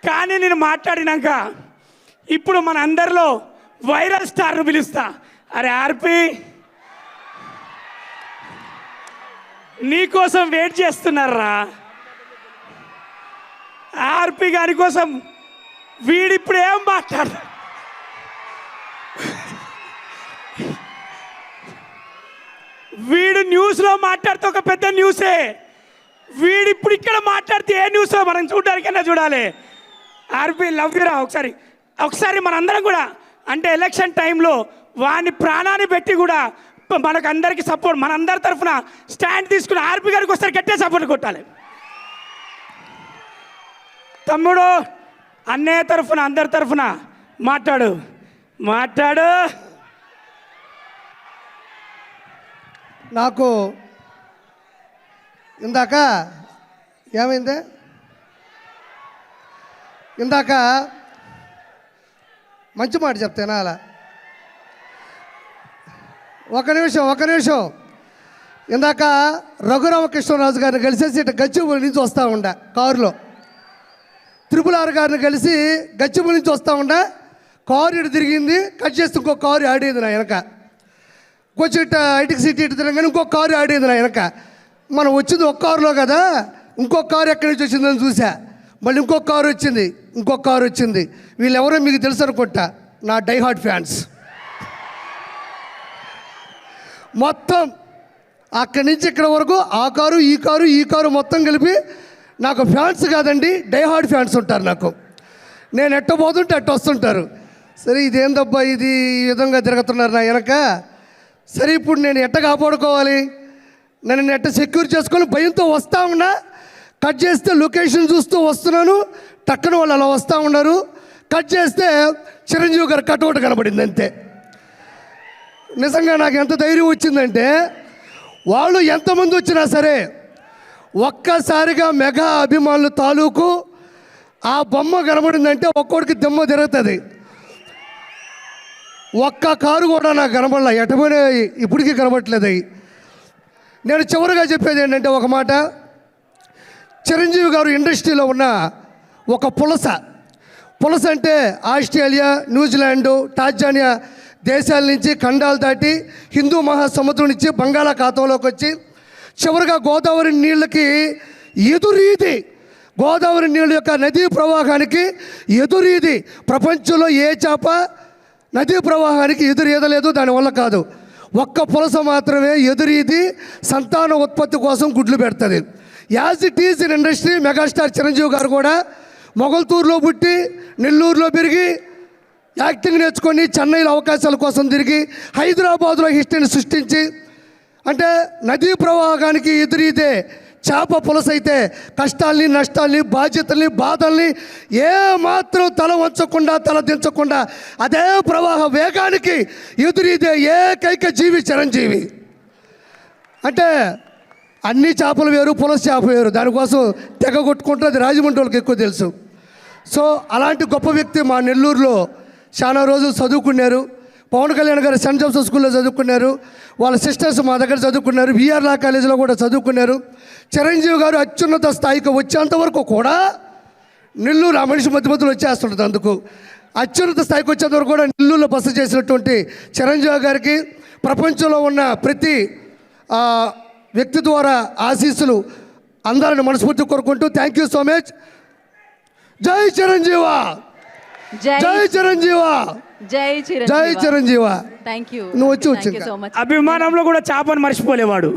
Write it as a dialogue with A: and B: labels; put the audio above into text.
A: కానీ నేను మాట్లాడినాక ఇప్పుడు మన అందరిలో వైరల్ స్టార్ను పిలుస్తా. అరే ఆర్పి, నీకోసం వెయిట్ చేస్తున్నారా? ఆర్పి గారి కోసం వీడిప్పుడు ఏం మాట్లాడు, వీడు న్యూస్లో మాట్లాడితే ఒక పెద్ద న్యూసే. వీడిప్పుడు ఇక్కడ మాట్లాడితే ఏ న్యూసో మనం చూడడానికైనా చూడాలి. ఆర్పి లవ్ యూరా. ఒకసారి మనందరం కూడా అంటే ఎలక్షన్ టైంలో వాని ప్రాణాన్ని పెట్టి కూడా మనకు అందరికీ సపోర్ట్, మనందరి తరఫున స్టాండ్ తీసుకుని ఆర్పి గారికి ఒకసారి గట్టే సపోర్ట్ కొట్టాలి. తమ్ముడు, అన్నయ్య తరఫున అందరి తరఫున మాట్లాడు.
B: నాకు ఇందాక ఏమైంది? ఇందాక మంచి మాట చెప్తేనా? అలా ఒక నిమిషం. ఇందాక రఘురామకృష్ణరాజు గారిని కలిసేసి ఇటు గచ్చిబౌలి నుంచి వస్తూ ఉండా కారులో. RRR గారిని కలిసి గచ్చిబౌలి నుంచి వస్తూ ఉండా. కారు ఇటు తిరిగింది, కట్ చేస్తే ఇంకో కారు ఆడేది నా వెనక. కొంచెం ఇటు ఐటికి సిటీ ఇటు తిరగగానే ఇంకొక కారు ఆడేది నా వెనక. మనం వచ్చింది ఒక కారులో కదా, ఇంకొక కారు ఎక్కడి నుంచి వచ్చిందని చూసా. మళ్ళీ ఇంకొక కారు వచ్చింది. వీళ్ళెవరో మీకు తెలుసు అనుకుంటా, నా డైహార్డ్ ఫ్యాన్స్. మొత్తం అక్కడి నుంచి ఇక్కడ వరకు ఆ కారు మొత్తం కలిపి నాకు ఫ్యాన్స్ కాదండి, డైహార్డ్ ఫ్యాన్స్ ఉంటారు నాకు. నేను ఎట్ట పోతుంటే అట్ట వస్తుంటారు. సరే ఇదేందబ్బా ఇది, ఈ విధంగా తిరుగుతున్నారు నా వెనక. సరే ఇప్పుడు నేను ఎట్ట కాపాడుకోవాలి, నన్ను ఎట్ట సెక్యూర్ చేసుకొని భయంతో వస్తూ ఉన్నా. కట్ చేస్తే లొకేషన్ చూస్తూ వస్తున్నాను, టక్కన వాళ్ళు అలా వస్తూ ఉన్నారు. కట్ చేస్తే చిరంజీవి గారు కటౌట్ కనబడింది అంతే. నిజంగా నాకు ఎంత ధైర్యం వచ్చిందంటే, వాళ్ళు ఎంతమంది వచ్చినా సరే ఒక్కసారిగా మెగా అభిమానులు తాలూకు ఆ బొమ్మ కనబడిందంటే ఒక్కోడికి దెమ్మ తిరుగుతుంది. ఒక్క కారు కూడా నాకు కనబడలే, ఎటపోయినా ఇప్పటికీ కనబడట్లేదు. నేను చివరిగా చెప్పేది ఏంటంటే ఒక మాట, చిరంజీవి గారు ఇండస్ట్రీలో ఉన్న ఒక పులస అంటే ఆస్ట్రేలియా, న్యూజిలాండు, టాంజానియా దేశాల నుంచి ఖండాలు దాటి హిందూ మహాసముద్రం నుంచి బంగాళాఖాతంలోకి వచ్చి చివరిగా గోదావరి నీళ్ళకి ఎదురీది, గోదావరి నీళ్ళ యొక్క నదీ ప్రవాహానికి ఎదురీది. ప్రపంచంలో ఏ చేప నదీ ప్రవాహానికి ఎదురీదలేదు, దానివల్ల కాదు. ఒక్క పులస మాత్రమే ఎదురీది సంతాన ఉత్పత్తి కోసం గుడ్లు పెడుతుంది. As it is in industry, megastar Chiranjeevi గారు కూడా మొగల్తూరులో పుట్టి నెల్లూరులో పెరిగి యాక్టింగ్ నేర్చుకొని చెన్నైలో అవకాశాల కోసం తిరిగి హైదరాబాద్లో హిస్టరీని సృష్టించి, అంటే నదీ ప్రవాహానికి ఎదురీదే చేప పులస అయితే కష్టాల్ని, నష్టాల్ని, బాధ్యతల్ని, బాధల్ని ఏ మాత్రం తల వంచకుండా, తల దించకుండా అదే ప్రవాహ వేగానికి ఎదురీదే ఏకైక జీవి చిరంజీవి. అంటే అన్ని చేపలు వేరు, పులస చేప వేరు, దానికోసం తెగ కొట్టుకుంటే అది రాజమండ్రి వాళ్ళకి ఎక్కువ తెలుసు. సో అలాంటి గొప్ప వ్యక్తి మా నెల్లూరులో చాలా రోజులు చదువుకున్నారు. పవన్ కళ్యాణ్ గారు సెంట్ జోసెఫ్ స్కూల్లో చదువుకున్నారు. వాళ్ళ సిస్టర్స్ మా దగ్గర చదువుకున్నారు. VR లా కాలేజీలో కూడా చదువుకున్నారు. చిరంజీవి గారు అత్యున్నత స్థాయికి వచ్చేంత వరకు కూడా నెల్లూరు ఆ మనిషి మధ్యలో వచ్చేస్తుంటుంది. అందుకు అత్యున్నత స్థాయికి వచ్చేంత వరకు కూడా నెల్లూరులో బస చేసినటువంటి చిరంజీవి గారికి ప్రపంచంలో ఉన్న ప్రతి వ్యక్తి ద్వారా ఆశీస్సులు అందరిని మనస్ఫూర్తి కోరుకుంటూ థ్యాంక్ యూ సో మచ్. జై చిరంజీవా, జై చిరంజీవా, జై చిరంజీవా.
C: Thank you.
B: నువ్వు వచ్చి
A: అభిమానంలో కూడా చేపను మర్చిపోలేవాడు.